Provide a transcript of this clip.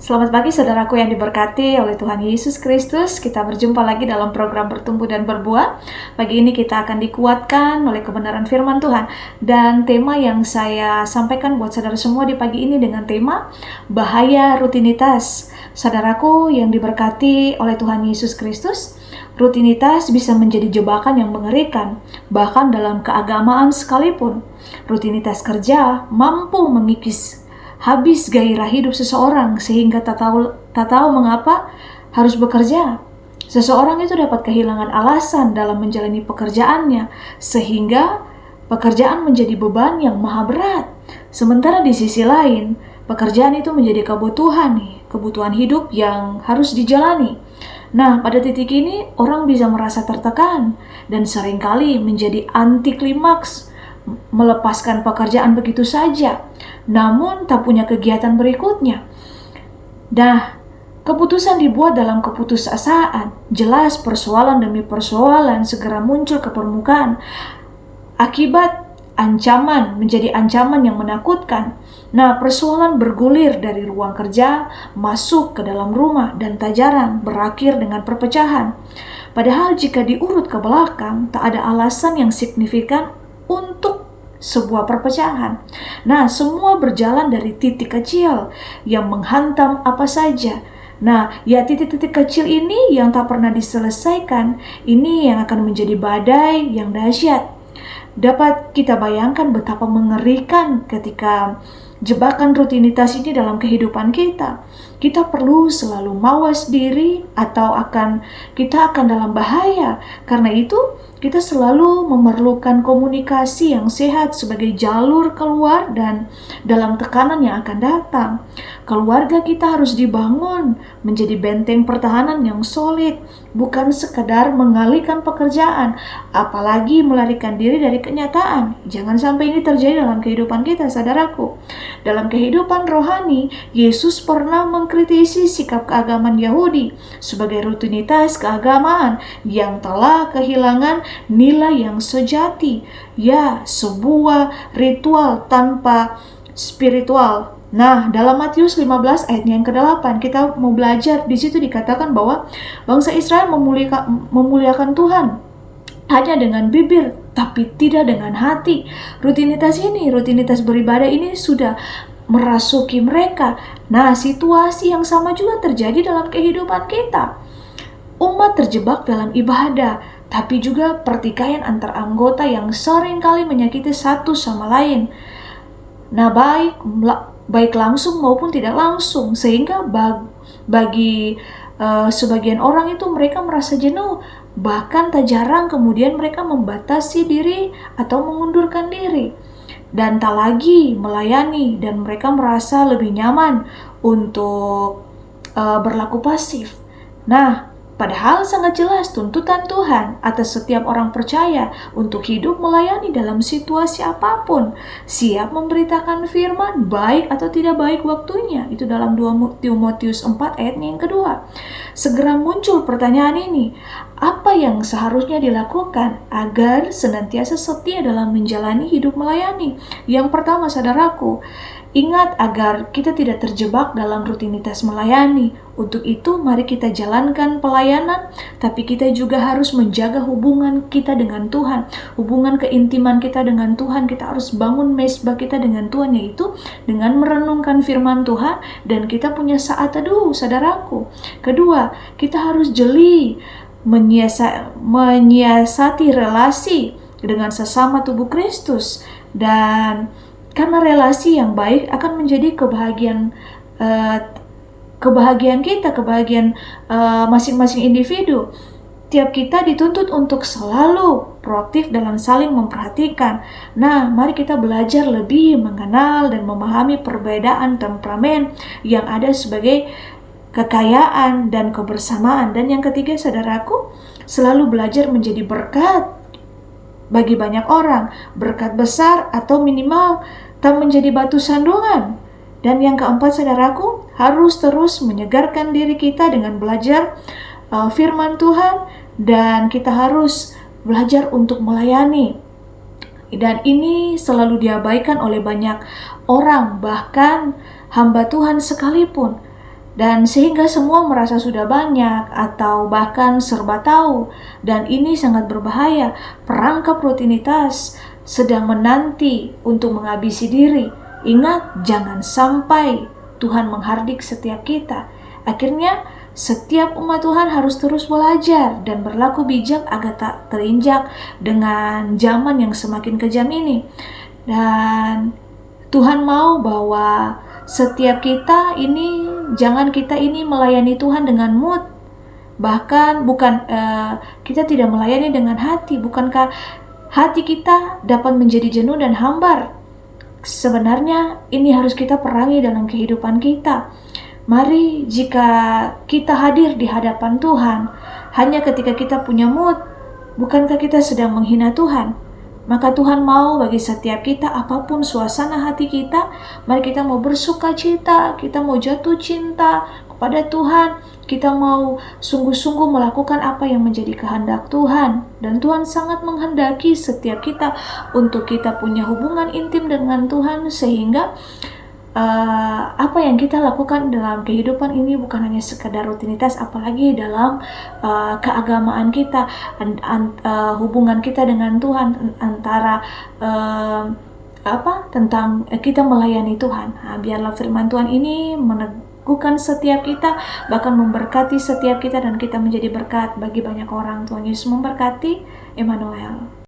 Selamat pagi saudaraku yang diberkati oleh Tuhan Yesus Kristus. Kita berjumpa lagi dalam program Bertumbuh dan Berbuah. Pagi ini kita akan dikuatkan oleh kebenaran firman Tuhan. Dan tema yang saya sampaikan buat saudara semua di pagi ini dengan tema bahaya rutinitas. Saudaraku yang diberkati oleh Tuhan Yesus Kristus, rutinitas bisa menjadi jebakan yang mengerikan, bahkan dalam keagamaan sekalipun. Rutinitas kerja mampu mengikis habis gairah hidup seseorang sehingga tak tahu mengapa harus bekerja. Seseorang itu dapat kehilangan alasan dalam menjalani pekerjaannya sehingga pekerjaan menjadi beban yang maha berat. Sementara di sisi lain, pekerjaan itu menjadi kebutuhan hidup yang harus dijalani. Nah, pada titik ini orang bisa merasa tertekan dan seringkali menjadi anti klimaks, melepaskan pekerjaan begitu saja, namun tak punya kegiatan berikutnya. Nah, keputusan dibuat dalam keputusasaan. Jelas persoalan demi persoalan segera muncul ke permukaan. Akibat ancaman menjadi ancaman yang menakutkan. Nah, persoalan bergulir dari ruang kerja masuk ke dalam rumah dan tak jarang berakhir dengan perpecahan. Padahal jika diurut ke belakang, tak ada alasan yang signifikan untuk sebuah perpecahan. Nah, semua berjalan dari titik kecil yang menghantam apa saja. Nah, ya titik-titik kecil ini yang tak pernah diselesaikan, ini yang akan menjadi badai yang dahsyat. Dapat kita bayangkan betapa mengerikan ketika jebakan rutinitas ini dalam kehidupan kita. Kita perlu selalu mawas diri atau kita akan dalam bahaya. Karena itu, kita selalu memerlukan komunikasi yang sehat sebagai jalur keluar dan dalam tekanan yang akan datang. Keluarga kita harus dibangun menjadi benteng pertahanan yang solid, bukan sekadar mengalihkan pekerjaan, apalagi melarikan diri dari kenyataan. Jangan sampai ini terjadi dalam kehidupan kita, saudaraku. Dalam kehidupan rohani, Yesus pernah mengkritisi sikap keagamaan Yahudi sebagai rutinitas keagamaan yang telah kehilangan nilai yang sejati, ya sebuah ritual tanpa spiritual. Nah, dalam Matius 15 ayatnya yang ke-8 kita mau belajar, di situ dikatakan bahwa bangsa Israel memuliakan Tuhan hanya dengan bibir, tapi tidak dengan hati. Rutinitas beribadah ini sudah merasuki mereka. Nah, situasi yang sama juga terjadi dalam kehidupan kita. Umat terjebak dalam ibadah, tapi juga pertikaian antar anggota yang seringkali menyakiti satu sama lain. Nah, baik langsung maupun tidak langsung, sehingga bagi sebagian orang itu mereka merasa jenuh, bahkan tak jarang kemudian mereka membatasi diri atau mengundurkan diri dan tak lagi melayani, dan mereka merasa lebih nyaman untuk berlaku pasif. Nah, padahal sangat jelas tuntutan Tuhan atas setiap orang percaya untuk hidup melayani dalam situasi apapun, siap memberitakan firman baik atau tidak baik waktunya. Itu dalam 2 Timotius 4 ayatnya yang kedua. Segera muncul pertanyaan ini, apa yang seharusnya dilakukan agar senantiasa setia dalam menjalani hidup melayani? Yang pertama, saudaraku, ingat agar kita tidak terjebak dalam rutinitas melayani. Untuk itu, mari kita jalankan pelayanan, tapi kita juga harus menjaga hubungan kita dengan Tuhan. Hubungan keintiman kita dengan Tuhan, kita harus bangun mesbah kita dengan Tuhan, yaitu dengan merenungkan firman Tuhan, dan kita punya saat teduh, saudaraku. Kedua, kita harus jeli menyiasati relasi dengan sesama tubuh Kristus, dan karena relasi yang baik akan menjadi kebahagiaan kita, kebahagiaan masing-masing individu. Tiap kita dituntut untuk selalu proaktif dalam saling memperhatikan. Nah, mari kita belajar lebih mengenal dan memahami perbedaan temperamen yang ada sebagai kekayaan dan kebersamaan. Dan yang ketiga, saudaraku, selalu belajar menjadi berkat bagi banyak orang, berkat besar atau minimal tak menjadi batu sandungan. Dan yang keempat, saudaraku, harus terus menyegarkan diri kita dengan belajar firman Tuhan, dan kita harus belajar untuk melayani. Dan ini selalu diabaikan oleh banyak orang, bahkan hamba Tuhan sekalipun. Dan sehingga semua merasa sudah banyak atau bahkan serba tahu, dan ini sangat berbahaya. Perangkap rutinitas sedang menanti untuk menghabisi diri. Ingat, jangan sampai Tuhan menghardik setiap kita. Akhirnya setiap umat Tuhan harus terus belajar dan berlaku bijak agar tak terinjak dengan zaman yang semakin kejam ini. Dan Tuhan mau bahwa setiap kita ini, jangan kita ini melayani Tuhan dengan mood, bahkan kita tidak melayani dengan hati. Bukankah hati kita dapat menjadi jenuh dan hambar? Sebenarnya ini harus kita perangi dalam kehidupan kita. Mari jika kita hadir di hadapan Tuhan hanya ketika kita punya mood, bukankah kita sedang menghina Tuhan? Maka Tuhan mau bagi setiap kita, apapun suasana hati kita, mari kita mau bersuka cita, kita mau jatuh cinta kepada Tuhan, kita mau sungguh-sungguh melakukan apa yang menjadi kehendak Tuhan. Dan Tuhan sangat menghendaki setiap kita untuk kita punya hubungan intim dengan Tuhan, sehingga apa yang kita lakukan dalam kehidupan ini bukan hanya sekadar rutinitas, apalagi dalam keagamaan kita, hubungan kita dengan Tuhan, antara tentang kita melayani Tuhan. Biarlah firman Tuhan ini meneguhkan setiap kita, bahkan memberkati setiap kita, dan kita menjadi berkat bagi banyak orang. Tuhan Yesus memberkati. Emmanuel.